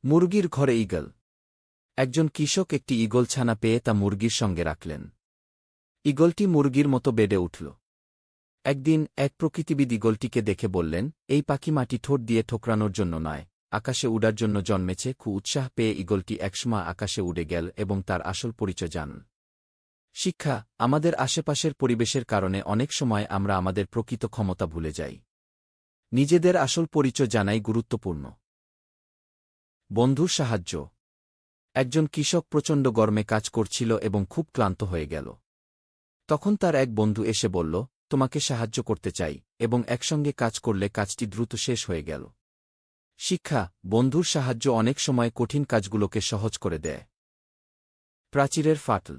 মুরগির ঘরে ঈগল। একজন কৃষক একটি ঈগল ছানা পেয়ে তা মুরগির সঙ্গে রাখলেন। ঈগলটি মুরগির মতো বেড়ে উঠল। একদিন এক প্রকৃতিবিদ ঈগলটিকে দেখে বললেন, এই পাখি মাটি ঠোঁট দিয়ে ঠোকরানোর জন্য নয়, আকাশে উড়ার জন্য জন্মেছে। খুব উৎসাহ পেয়ে ঈগলটি একসময় আকাশে উড়ে গেল এবং তার আসল পরিচয় জানল। শিক্ষা: আমাদের আশেপাশের পরিবেশের কারণে অনেক সময় আমরা আমাদের প্রকৃত ক্ষমতা ভুলে যাই। নিজেদের আসল পরিচয় জানাই গুরুত্বপূর্ণ। বন্ধুর সাহায্য। একজন কৃষক প্রচণ্ড গরমে কাজ করছিল এবং খুব ক্লান্ত হয়ে গেল। তখন তার এক বন্ধু এসে বলল, তোমাকে সাহায্য করতে চাই, এবং একসঙ্গে কাজ করলে কাজটি দ্রুত শেষ হয়ে গেল। শিক্ষা: বন্ধুর সাহায্য অনেক সময় কঠিন কাজগুলোকে সহজ করে দেয়। প্রাচীরের ফাটল।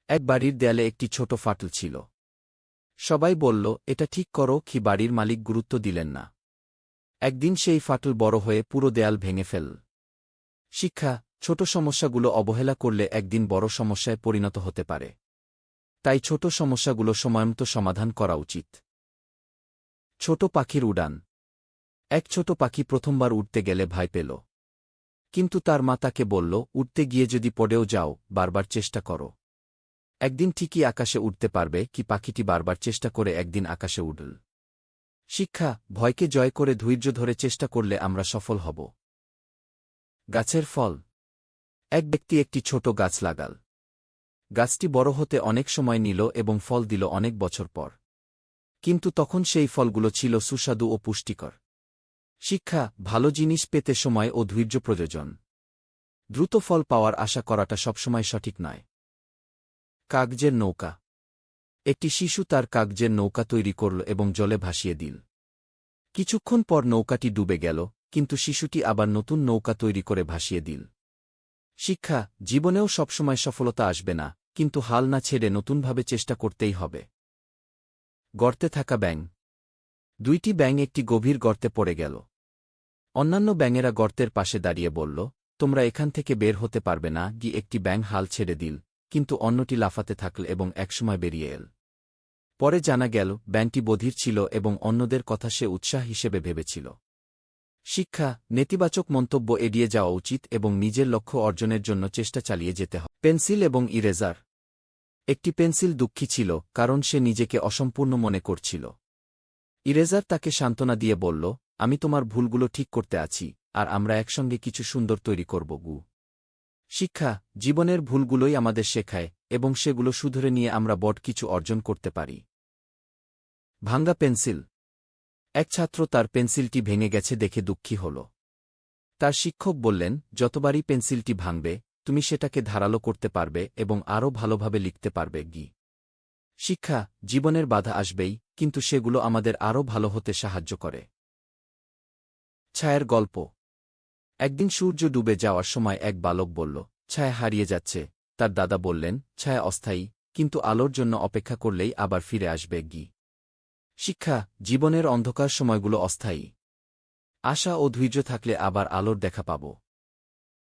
এক বাড়ির দেয়ালে একটি ছোট ফাটল ছিল। সবাই বলল, এটা ঠিক করো, কি বাড়ির মালিক গুরুত্ব দিলেন না। একদিন সেই ফাটল বড় হয়ে পুরো দেয়াল ভেঙে ফেলল। শিক্ষা: ছোট সমস্যাগুলো অবহেলা করলে একদিন বড় সমস্যায় পরিণত হতে পারে। তাই ছোট সমস্যাগুলো সময়মতো সমাধান করা উচিত। ছোট পাখির উড়ান। এক ছোট পাখি প্রথমবার উড়তে গেলে ভয় পেল। কিন্তু তার মা তাকে বলল, উড়তে গিয়ে যদি পড়েও যাও, বারবার চেষ্টা করো। একদিন ঠিকই আকাশে উঠতে পারবে। কি পাখিটি বারবার চেষ্টা করে একদিন আকাশে উড়ল। শিক্ষা: ভয়কে জয় করে ধৈর্য ধরে চেষ্টা করলে আমরা সফল হব। গাছের ফল। এক ব্যক্তি একটি ছোট গাছ লাগাল। গাছটি বড় হতে অনেক সময় নিল এবং ফল দিল অনেক বছর পর। কিন্তু তখন সেই ফলগুলো ছিল সুস্বাদু ও পুষ্টিকর। শিক্ষা: ভালো জিনিস পেতে সময় ও ধৈর্য প্রয়োজন। দ্রুত ফল পাওয়ার আশা করাটা সবসময় সঠিক নয়। কাগজের নৌকা। একটি শিশু তার কাগজের নৌকা তৈরি করল এবং জলে ভাসিয়ে দিল। কিছুক্ষণ পর নৌকাটি ডুবে গেল, কিন্তু শিশুটি আবার নতুন নৌকা তৈরি করে ভাসিয়ে দিল। শিক্ষা: জীবনেও সবসময় সফলতা আসবে না, কিন্তু হাল না ছেড়ে নতুনভাবে চেষ্টা করতেই হবে। গর্তে থাকা ব্যাঙ। দুইটি ব্যাঙ একটি গভীর গর্তে পড়ে গেল। অন্যান্য ব্যাঙেরা গর্তের পাশে দাঁড়িয়ে বলল, তোমরা এখান থেকে বের হতে পারবে না। একটি ব্যাঙ হাল ছেড়ে দিল, কিন্তু অন্যটি লাফাতে থাকল এবং একসময় বেরিয়ে এল। পরে জানা গেল, ব্যাঙটি বধির ছিল এবং অন্যদের কথা সে উৎসাহ হিসেবে ভেবেছিল। শিক্ষা: নেতিবাচক মন্তব্য এড়িয়ে যাওয়া উচিত এবং নিজের লক্ষ্য অর্জনের জন্য চেষ্টা চালিয়ে যেতে হবে। পেন্সিল এবং ইরেজার। একটি পেন্সিল দুঃখী ছিল, কারণ সে নিজেকে অসম্পূর্ণ মনে করছিল। ইরেজার তাকে সান্ত্বনা দিয়ে বলল, আমি তোমার ভুলগুলো ঠিক করতে আছি, আর আমরা একসঙ্গে কিছু সুন্দর তৈরি করব। শিক্ষা: জীবনের ভুলগুলোই আমাদের শেখায়, এবং সেগুলো শুধরে নিয়ে আমরা বড় কিছু অর্জন করতে পারি। ভাঙ্গা পেন্সিল। এক ছাত্র তার পেন্সিলটি ভেঙে গেছে দেখে দুঃখী হল। তার শিক্ষক বললেন, যতবারই পেন্সিলটি ভাঙবে, তুমি সেটাকে ধারালো করতে পারবে এবং আরও ভালোভাবে লিখতে পারবে। শিক্ষা: জীবনের বাধা আসবেই, কিন্তু সেগুলো আমাদের আরও ভালো হতে সাহায্য করে। ছায়ার গল্প। একদিন সূর্য ডুবে যাওয়ার সময় এক বালক বলল, ছায়া হারিয়ে যাচ্ছে। তার দাদা বললেন, ছায়া অস্থায়ী, কিন্তু আলোর জন্য অপেক্ষা করলেই আবার ফিরে আসবে। শিক্ষা: জীবনের অন্ধকার সময়গুলো অস্থায়ী। আশা ও ধৈর্য থাকলে আবার আলোর দেখা পাব।